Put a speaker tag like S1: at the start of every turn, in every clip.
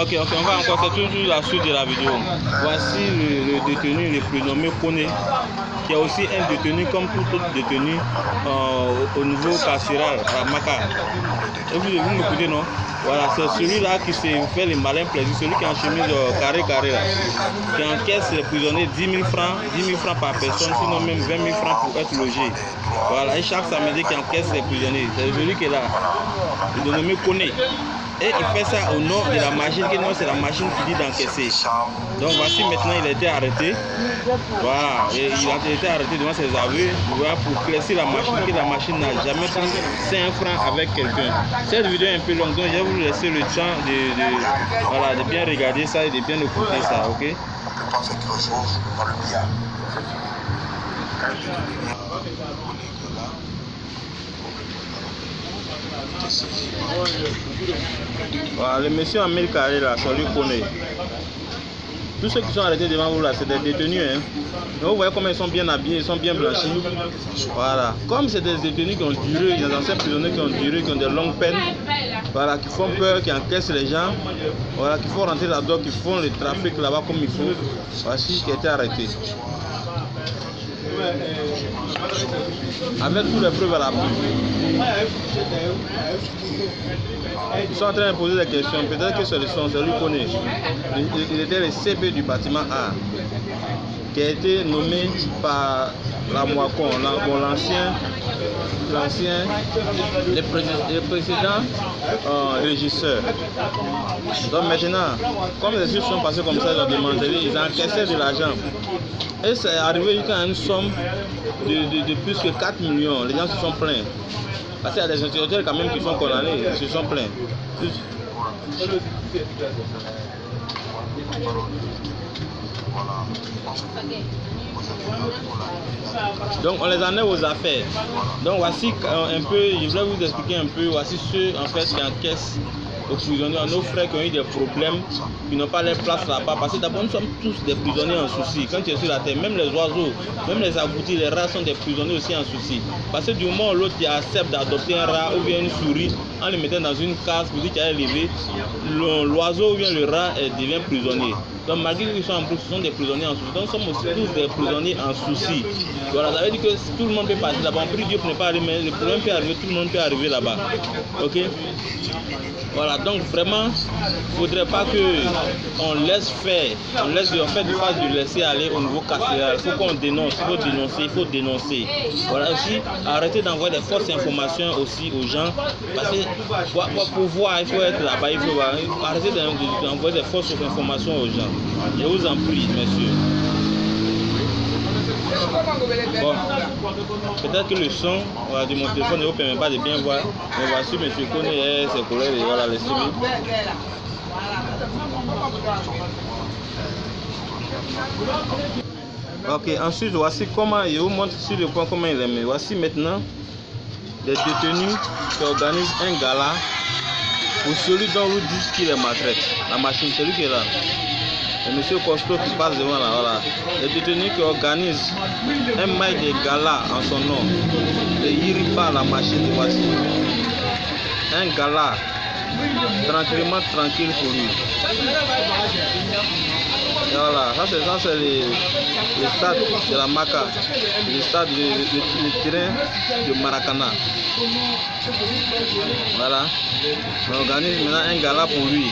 S1: Ok, on va encore, c'est toujours la suite de la vidéo. Voici le détenu, le prénommé Kone, qui est aussi un détenu comme tout autre détenu au niveau carcéral à Maka. Et vous m'écoutez, non? Voilà, c'est celui-là qui s'est fait les malins plaisirs, celui qui est en chemise carré là, qui encaisse les prisonniers 10 000 francs par personne, sinon même 20 000 francs pour être logé. Voilà, et chaque samedi qui encaisse les prisonniers, c'est celui qui est là, le dénommé Kone. Et il fait ça au nom de la machine, que non, c'est la machine qui dit d'encaisser. Donc voici maintenant, il a été arrêté. Voilà, et il a été arrêté devant ses aveux, voilà, pour classer la machine, que la machine n'a jamais pris 5 francs avec quelqu'un. Cette vidéo est un peu longue, donc je vais vous laisser le temps de bien regarder ça et de bien écouter ça, ok?
S2: Je pense qu'il ressource dans le billard.
S1: Voilà, le monsieur en 1000 carrés là, ça lui connaît. Tous ceux qui sont arrêtés devant vous là, c'est des détenus. Hein. Donc, vous voyez comment ils sont bien habillés, ils sont bien blanchis. Voilà. Comme c'est des détenus qui ont duré, des anciens prisonniers qui ont duré, qui ont des longues peines, voilà, qui font peur, qui encaissent les gens, voilà, qui font rentrer là-dedans, qui font le trafic là-bas comme il faut. Voici qui a été arrêté. Avec toutes les preuves à l'appui. Ils sont en train de poser des questions. Peut-être que c'est le son, c'est lui qui connaît. Il était le CP du bâtiment A, qui a été nommé par la Moacon, le précédent régisseur. Donc maintenant, comme les choses sont passées comme ça, ils ont démantelé, ils ont encaissé de l'argent. Et c'est arrivé jusqu'à une somme de plus que 4 millions. Les gens se sont plaints. Parce qu'il y a des intellectuels quand même qui sont condamnés, ils se sont plaints. Donc on les enlève aux affaires. Donc voici un peu, je voulais vous expliquer un peu, voici ceux en fait qui encaissent aux prisonniers, à nos frères qui ont eu des problèmes, qui n'ont pas leur place là-bas. Parce que d'abord nous sommes tous des prisonniers en souci. Quand tu es sur la terre, même les oiseaux, même les agoutis, les rats sont des prisonniers aussi en souci. Parce que du moment où l'autre accepte d'adopter un rat ou bien une souris, en le mettant dans une case pour dire qu'il a élevé, l'oiseau ou bien le rat devient prisonnier. Donc malgré qu'ils sont en plus, ce sont des prisonniers en souci. Donc nous sommes aussi tous des prisonniers en souci. Voilà, ça veut dire que tout le monde peut passer là-bas. On prie Dieu pour ne pas arriver, mais le problème peut arriver, tout le monde peut arriver là-bas. Ok? Voilà, donc vraiment, il ne faudrait pas qu'on laisse faire, on fait du face de laisser aller au niveau carcéral. Il faut qu'on dénonce, il faut dénoncer. Voilà aussi, arrêter d'envoyer des fausses informations aussi aux gens. Parce que pour voir, il faut être là-bas, il faut voir. Arrêter d'envoyer des fausses informations aux gens. Je vous en prie, messieurs. Bon, peut-être que le son de mon téléphone ne vous permet pas de bien voir, mais voici M. Kone et ses collègues, et voilà les semis. Ok, ensuite voici comment, je vous montre sur le point comment il est mis. Voici maintenant des détenus qui organisent un gala pour celui dont vous dites qu'il est maltraite. La machine, celui qui est là. C'est M. Costo qui passe devant là, voilà. Les détenus qui organisent un mail de gala en son nom. Et il pas la machine, voici. Un gala tranquillement tranquille pour lui. Et voilà, ça c'est le stade de la Maka, le stade du terrain de Maracana. Voilà, on organise maintenant un gala pour lui.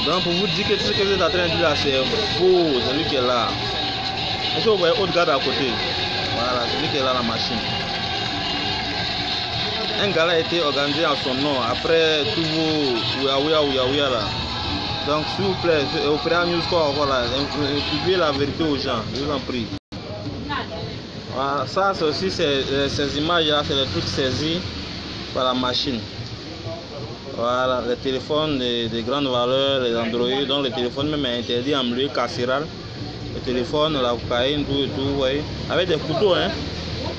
S1: Donc pour vous dire que tout ce que vous êtes en train de dire là c'est faux, c'est lui qui est là. Est-ce que vous voyez autre garde à côté? Voilà, c'est lui qui est là la machine. Un gala a été organisé en son nom après tous vos ouya là. Donc s'il vous plaît, au Préa News voilà, publiez la vérité aux gens, je vous en prie. Voilà, ça c'est aussi ces images là, c'est les trucs saisis par la machine. Voilà, les téléphones de grande valeur, les Android, donc le téléphone même est interdit en milieu carcéral. Le téléphone, la cocaïne, tout et tout, vous voyez. Avec des couteaux, hein.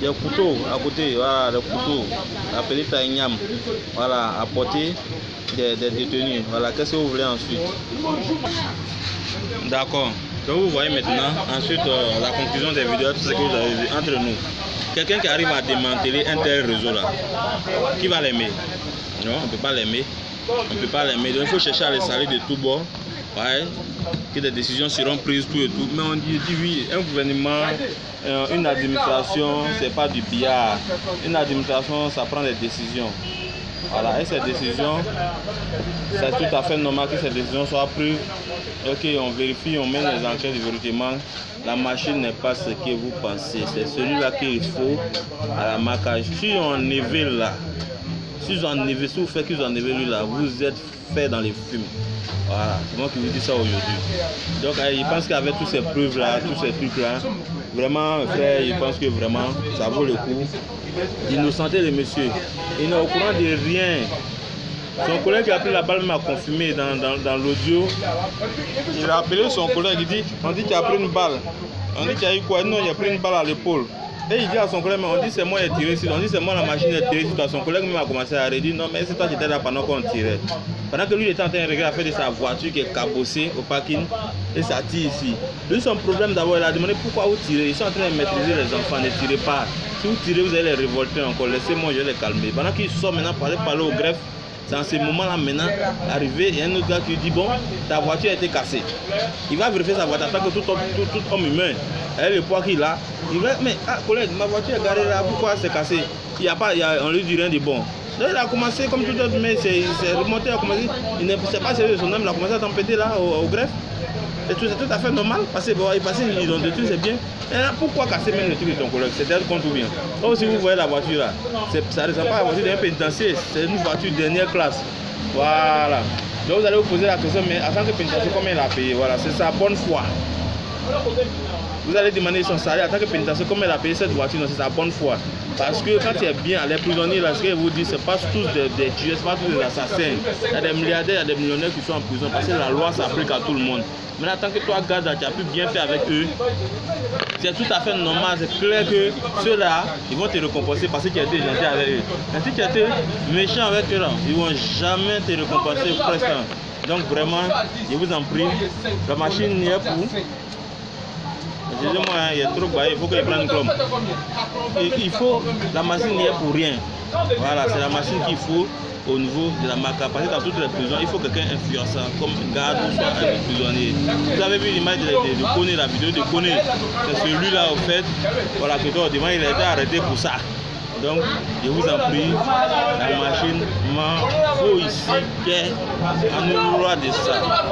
S1: Des couteaux à côté, voilà, des couteaux appelés taïgnam. Voilà, à portée des détenus. Voilà, qu'est-ce que vous voulez ensuite? D'accord. Donc vous voyez maintenant, ensuite la conclusion des vidéos, tout ce que vous avez vu entre nous. Quelqu'un qui arrive à démanteler un tel réseau là, qui va l'aimer? Non, on ne peut pas l'aimer. On ne peut pas l'aimer. Donc il faut chercher à les salir de tout bord. Ouais, que des décisions seront prises tout et tout. Mais on dit oui, un gouvernement, une administration, c'est pas du billard. Une administration, ça prend des décisions. Voilà, et ces décisions, c'est tout à fait normal que ces décisions soient prises. Ok, on vérifie, on mène les enquêtes véritablement. La machine n'est pas ce que vous pensez. C'est celui-là qu'il faut à la marquage. Si on nivelle là, si vous faites qu'ils ont enlevé lui là, vous êtes fait dans les fumes. Voilà, c'est moi qui vous dis ça aujourd'hui. Donc il pense qu'avec tous ces preuves là, tous ces trucs là, vraiment frère, il pense que vraiment ça vaut le coup d'innocenter le monsieur. Il n'est au courant de rien. Son collègue qui a pris la balle m'a confirmé dans l'audio. Il a appelé son collègue, il dit, on dit qu'il a pris une balle. On dit qu'il y a eu quoi? Non, il a pris une balle à l'épaule. Et il dit à son collègue, mais on dit c'est moi qui ai tiré ici, on dit c'est moi la machine qui a tiré ici. Son collègue même a commencé à redire, non mais c'est toi qui étais là pendant qu'on tirait. Pendant que lui il était en train de regarder la fête de sa voiture qui est cabossée au parking et ça tire ici. Lui son problème d'abord, il a demandé pourquoi vous tirez. Ils sont en train de maîtriser les enfants, ne tirez pas. Si vous tirez, vous allez les révolter encore, laissez-moi, je vais les calmer. Pendant qu'il sort maintenant pour aller parler au greffe, c'est en ce moment-là maintenant, arrivé, il y a un autre gars qui dit bon, ta voiture a été cassée. Il va vérifier sa voiture, parce que tout homme humain, avec le poids qu'il a, il va, mais collègue, ma voiture est garée là, pourquoi c'est cassé? Il y a pas, on lui dit rien de bon. Donc il a commencé comme tout autre, mais c'est remonté, il a commencé, il ne sait pas sérieux de son homme, il a commencé à tempêter là au greffe. C'est tout à fait normal, parce qu'il ils ont des trucs, c'est bien. Et là, pourquoi casser même le truc de ton collègue? C'est d'être contre ou bien? Donc si vous voyez la voiture là, ça ne ressemble pas à la voiture d'un pénitencier, c'est une voiture dernière classe. Voilà. Donc vous allez vous poser la question, mais en tant que pénitencier, combien il a payé? Voilà, c'est sa bonne foi. Vous allez demander son salaire en tant que pénitencier, combien il a payé cette voiture? C'est sa bonne foi. Parce que quand tu es bien, les prisonniers, là, ce qu'ils vous disent, ce n'est pas tous des tueurs, ce n'est pas tous des assassins. Il y a des milliardaires, il y a des millionnaires qui sont en prison parce que la loi s'applique à tout le monde. Mais en tant que toi, garde, tu as pu bien faire avec eux, c'est tout à fait normal. C'est clair que ceux-là, ils vont te récompenser parce que tu as été gentil avec eux. Mais si tu as été méchant avec eux, là, ils ne vont jamais te récompenser presque. Donc vraiment, je vous en prie, la machine n'y est pour. Excusez-moi, il est trop bas, il faut qu'il prenne une clome. Il faut, la machine n'y est pour rien. Voilà, c'est la machine qu'il faut au niveau de la marque. Parce que dans toutes les prisons, il faut quelqu'un influençant, comme garde ou soit un prisonnier. Vous avez vu l'image de Koné, la vidéo de Koné. C'est celui-là, au fait, voilà, que toi, devant, il a été arrêté pour ça. Donc, je vous en prie, la machine m'en faut ici, qu'est en roi de ça.